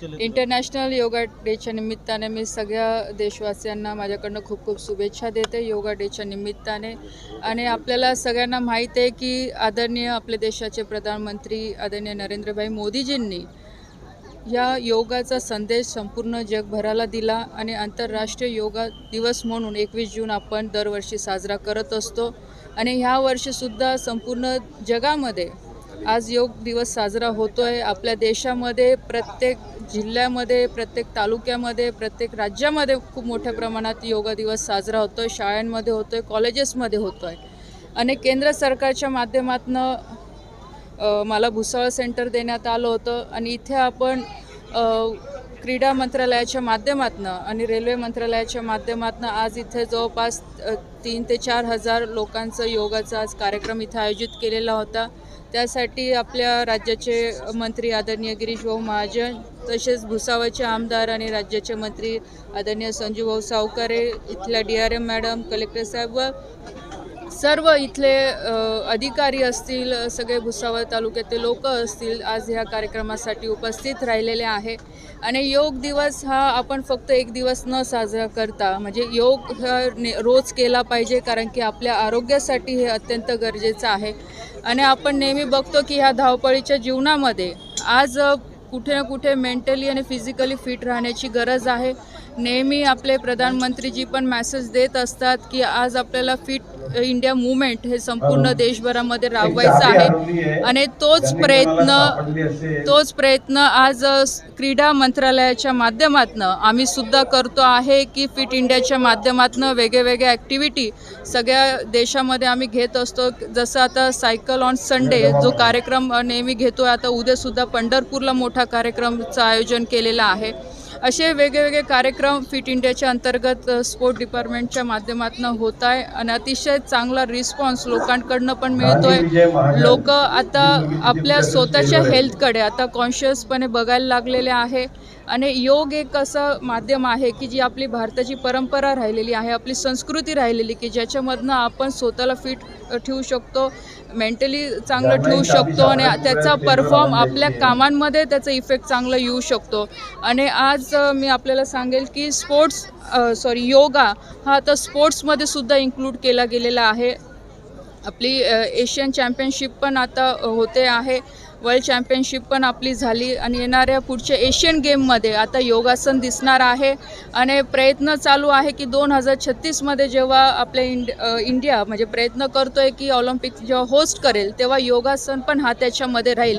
International yoga डेच्या निमित्ताने मी सगळ्या देशवासियांना माझ्याकडनं खूप खूप शुभेच्छा देते योगा डेच्या निमित्ताने। आणि आपल्याला सगळ्यांना माहीत आहे की आदरणीय आपले देशाचे प्रधानमंत्री आदरणीय नरेंद्रभाई मोदीजींनी या योगाचा संदेश संपूर्ण जगभराला दिला आणि आंतरराष्ट्रीय योगा दिवस म्हणून 21 जून आपण दरवर्षी साजरा करत असतो। आणि ह्या वर्षीसुद्धा संपूर्ण जगामध्ये आज योग दिवस साजरा होतोय। आपल्या देशामध्ये प्रत्येक जिल्ह्यामध्ये, प्रत्येक तालुक्यामध्ये, प्रत्येक राज्यामध्ये खूप मोठ्या प्रमाणात योगा दिवस साजरा होतोय। शाळांमध्ये होतोय, कॉलेजेसमध्ये होतोय। आणि केंद्र सरकारच्या माध्यमातून मला भुसावळ सेंटर देण्यात आलं होतं आणि इथे आपण क्रीडा मंत्रालयाच्या माध्यमातून आणि रेल्वे मंत्रालयाच्या माध्यमातून आज इथे जवळपास 3 ते 4 हजार लोकांचा योगाचा आज कार्यक्रम इथे आयोजित केलेला होता। त्यासाठी आपल्या राज्याचे मंत्री आदरणीय गिरीश भाऊ महाजन, तसेच भुसावळचे आमदार आणि राज्याचे मंत्री आदरणीय संजू भाऊ सावकारे, इथल्या DRM मॅडम, कलेक्टर साहेब व सर्व इथले अधिकारी असतील, सगळे भुसावळ तालुक्यातील लोक असतील, आज ह्या कार्यक्रमासाठी उपस्थित राहिलेले आहे। आणि योग दिवस हा आपण फक्त एक दिवस न साजरा करता म्हणजे योग हा रोज केला पाहिजे, कारण की आपल्या आरोग्यासाठी हे अत्यंत गरजेचं आहे। आणि आपण नेहमी बघतो की ह्या धावपळीच्या जीवनामध्ये आज कुठे ना कुठे मेंटली आणि फिजिकली फिट राहण्याची गरज आहे। नेहमी आपले प्रधानमंत्रीजी पण मेसेज देत असतात की आज आपल्याला फिट इंडिया मूवमेंट हे संपूर्ण देशभरामध्ये राबवायचं आहे। आणि तोच प्रयत्न आज क्रीडा मंत्रालयाच्या माध्यमातून आम्ही सुद्धा करतो आहे की फिट इंडियाच्या माध्यमातून वेगवेगळ्या ॲक्टिव्हिटी सगळ्या देशामध्ये आम्ही घेत असतो। जसं आता सायकल ऑन संडे जो कार्यक्रम नेहमी घेतो, आता उद्यासुद्धा पंढरपूरला मोठा कार्यक्रमाचं आयोजन केलेलं आहे। असे वेगवेगळे कार्यक्रम फिट इंडियाच्या अंतर्गत स्पोर्ट डिपार्टमेंटच्या माध्यमातून होत आहे आणि अतिशय चांगला रिस्पॉन्स लोकांकडनं पण मिळतोय। लोक आता आपल्या स्वतःच्या हेल्थकडे आता कॉन्शियसपणे बघायला लागलेले आहे। आणि योग एक असं माध्यम आहे की जी आपली भारताची परंपरा राहिलेली आहे, आपली संस्कृती राहिलेली की ज्याच्यामधनं आपण स्वतःला फिट ठेवू शकतो, मेंटली चांगलं ठेवू शकतो आणि त्याचा परफॉर्म आपल्या कामांमध्ये त्याचा इफेक्ट चांगला येऊ शकतो। आणि आज मी आपल्याला सांगेल की योगा हा आता स्पोर्ट्समध्ये सुद्धा इन्क्लूड केला गेलेला आहे। आपली एशियन चॅम्पियनशिप पण आता होते आहे, वर्ल्ड चॅम्पियनशिप पण आपली झाली आणि येणाऱ्या पुढच्या एशियन गेममध्ये आता योगासन दिसणार आहे। आणि प्रयत्न चालू आहे की 2036मध्ये जेव्हा आपल्या इंडिया म्हणजे प्रयत्न करतोय की ऑलिम्पिक जेव्हा होस्ट करेल तेव्हा योगासन पण हा त्याच्यामध्ये राहील।